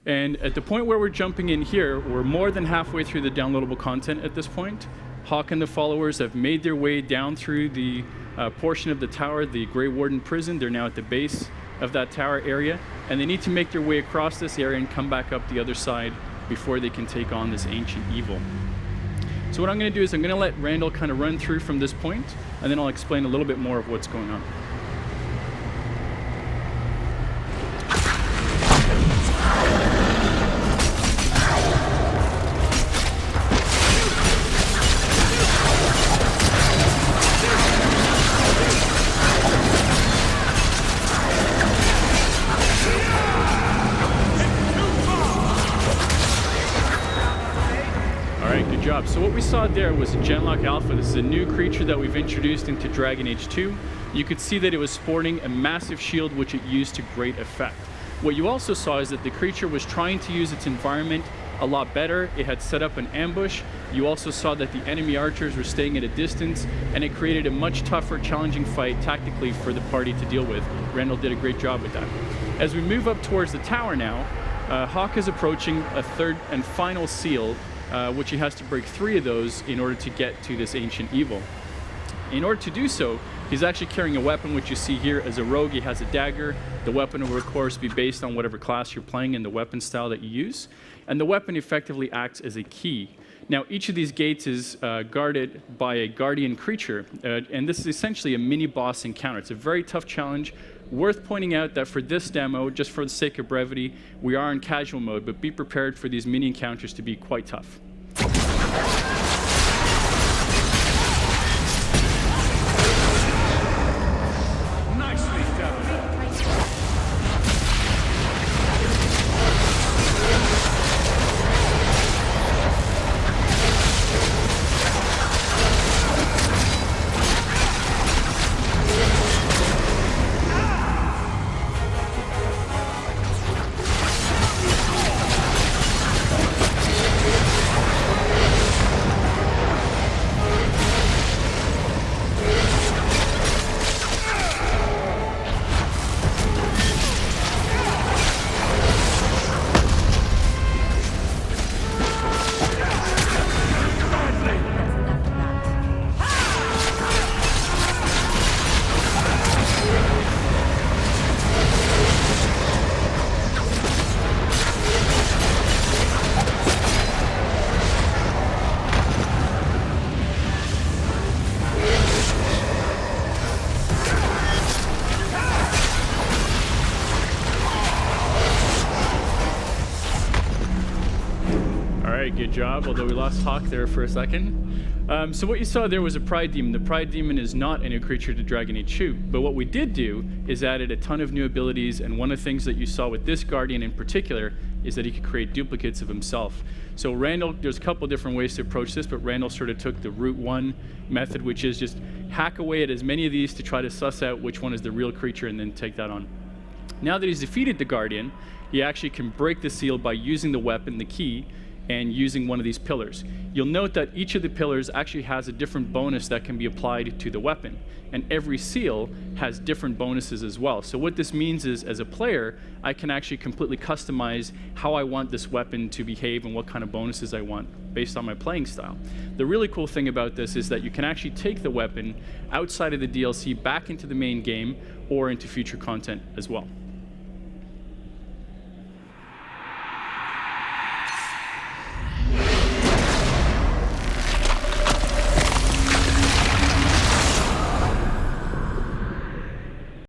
And at the point where we're jumping in here, we're more than halfway through the downloadable content at this point. Hawk and the followers have made their way down through the portion of the tower, the Grey Warden prison. They're now at the base of that tower area, and they need to make their way across this area and come back up the other side before they can take on this ancient evil. So what I'm going to do is I'm going to let Randall kind of run through from this point, and then I'll explain a little bit more of what's going on. Good job. So what we saw there was a Genlock Alpha. This is a new creature that we've introduced into Dragon Age 2. You could see that it was sporting a massive shield, which it used to great effect. What you also saw is that the creature was trying to use its environment a lot better. It had set up an ambush. You also saw that the enemy archers were staying at a distance, and it created a much tougher, challenging fight tactically for the party to deal with. Randall did a great job with that. As we move up towards the tower now, Hawk is approaching a third and final seal, which he has to break 3 of those in order to get to this ancient evil. In order to do so, he's actually carrying a weapon, which you see here. As a rogue, he has a dagger. The weapon will, of course, be based on whatever class you're playing and the weapon style that you use. And the weapon effectively acts as a key. Now, each of these gates is guarded by a guardian creature, and this is essentially a mini-boss encounter. It's a very tough challenge. Worth pointing out that for this demo, just for the sake of brevity, we are in casual mode, but be prepared for these mini encounters to be quite tough. Nicely done. Good job, although we lost Hawk there for a second. So what you saw there was a Pride Demon. The Pride Demon is not a new creature to Dragon Age 2, but what we did do is added a ton of new abilities, and one of the things that you saw with this Guardian in particular is that he could create duplicates of himself. So Randall, there's a couple different ways to approach this, but Randall sort of took the Route 1 method, which is just hack away at as many of these to try to suss out which one is the real creature and then take that on. Now that he's defeated the Guardian, he actually can break the seal by using the weapon, the key, and using one of these pillars. You'll note that each of the pillars actually has a different bonus that can be applied to the weapon, and every seal has different bonuses as well. So what this means is, as a player, I can actually completely customize how I want this weapon to behave and what kind of bonuses I want based on my playing style. The really cool thing about this is that you can actually take the weapon outside of the DLC back into the main game or into future content as well.